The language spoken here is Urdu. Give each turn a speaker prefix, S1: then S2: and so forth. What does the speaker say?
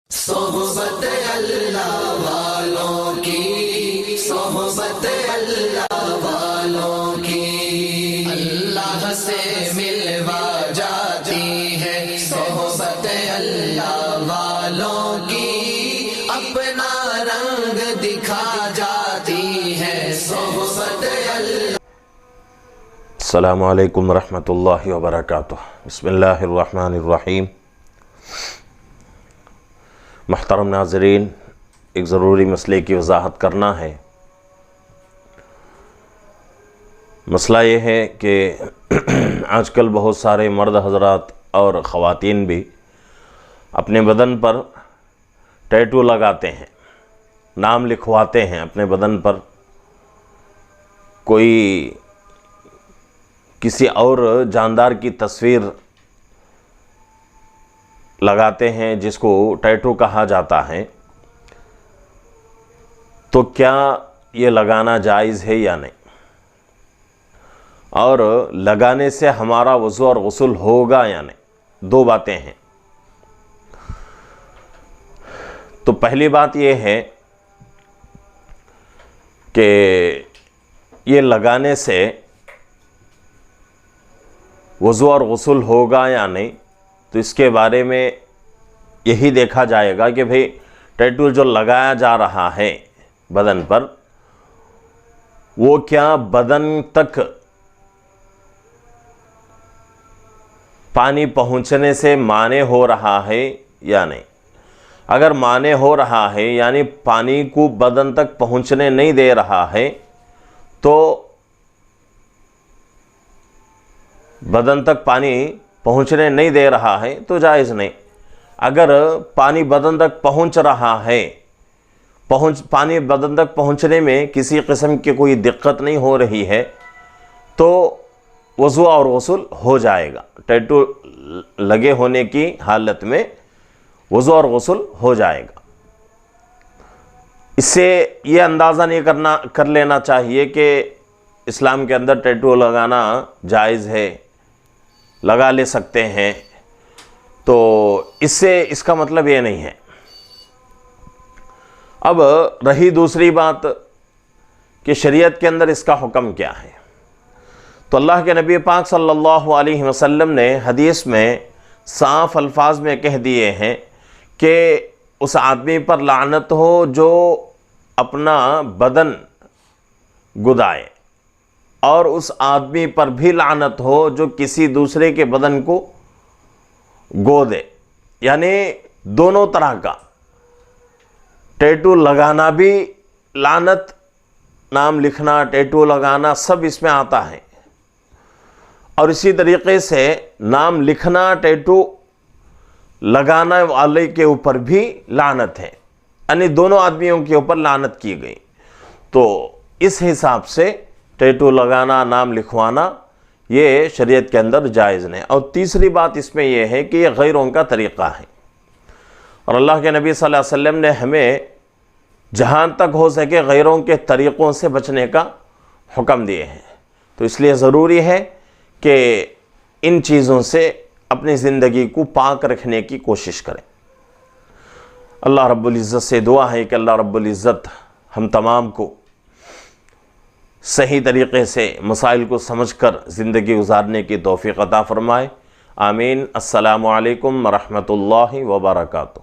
S1: صحبت اللہ والوں کی، صحبت اللہ والوں کی، اللہ سے ملوا جاتی ہے صحبت اللہ والوں کی، اپنا رنگ دکھا جاتی ہے صحبت اللہ۔
S2: السلام علیکم ورحمۃ اللہ وبرکاتہ۔ بسم اللہ الرحمن الرحیم۔ محترم ناظرین، ایک ضروری مسئلے کی وضاحت کرنا ہے۔ مسئلہ یہ ہے کہ آج کل بہت سارے مرد حضرات اور خواتین بھی اپنے بدن پر ٹیٹو لگاتے ہیں، نام لکھواتے ہیں اپنے بدن پر، کوئی کسی اور جاندار کی تصویر لگاتے ہیں جس کو ٹیٹو کہا جاتا ہے۔ تو کیا یہ لگانا جائز ہے یا نہیں، اور لگانے سے ہمارا وضو اور غسل ہوگا یا نہیں؟ دو باتیں ہیں۔ تو پہلی بات یہ ہے کہ یہ لگانے سے وضو اور غسل ہوگا یا نہیں، تو اس کے بارے میں یہی دیکھا جائے گا کہ بھئی ٹیٹو جو لگایا جا رہا ہے بدن پر، وہ کیا بدن تک پانی پہنچنے سے مانع ہو رہا ہے یا نہیں۔ اگر مانع ہو رہا ہے، یعنی پانی کو بدن تک پہنچنے نہیں دے رہا ہے، تو بدن تک پانی پہنچنے نہیں دے رہا ہے تو جائز نہیں۔ اگر پانی بدن تک پہنچ رہا ہے، پانی بدن تک پہنچنے میں کسی قسم کی کوئی دقت نہیں ہو رہی ہے، تو وضو اور غسل ہو جائے گا۔ ٹیٹو لگے ہونے کی حالت میں وضو اور غسل ہو جائے گا۔ اس سے یہ اندازہ نہیں کر لینا چاہیے کہ اسلام کے اندر ٹیٹو لگانا جائز ہے، لگا لے سکتے ہیں، تو اس کا مطلب یہ نہیں ہے۔ اب رہی دوسری بات کہ شریعت کے اندر اس کا حکم کیا ہے، تو اللہ کے نبی پاک صلی اللہ علیہ وسلم نے حدیث میں صاف الفاظ میں کہہ دیے ہیں کہ اس آدمی پر لعنت ہو جو اپنا بدن گدائے، اور اس آدمی پر بھی لعنت ہو جو کسی دوسرے کے بدن کو گو دے۔ یعنی دونوں طرح کا ٹیٹو لگانا بھی لعنت، نام لکھنا، ٹیٹو لگانا، سب اس میں آتا ہے۔ اور اسی طریقے سے نام لکھنا، ٹیٹو لگانا والے کے اوپر بھی لعنت ہے، یعنی دونوں آدمیوں کے اوپر لعنت کی گئی۔ تو اس حساب سے ٹیٹو لگانا، نام لکھوانا، یہ شریعت کے اندر جائز نہیں۔ اور تیسری بات اس میں یہ ہے کہ یہ غیروں کا طریقہ ہے، اور اللہ کے نبی صلی اللہ علیہ وسلم نے ہمیں جہاں تک ہو سکے غیروں کے طریقوں سے بچنے کا حکم دیے ہیں۔ تو اس لیے ضروری ہے کہ ان چیزوں سے اپنی زندگی کو پاک رکھنے کی کوشش کریں۔ اللہ رب العزت سے دعا ہے کہ اللہ رب العزت ہم تمام کو صحیح طریقے سے مسائل کو سمجھ کر زندگی گزارنے کی توفیق عطا فرمائے۔ آمین۔ السلام علیکم ورحمۃ اللہ وبرکاتہ۔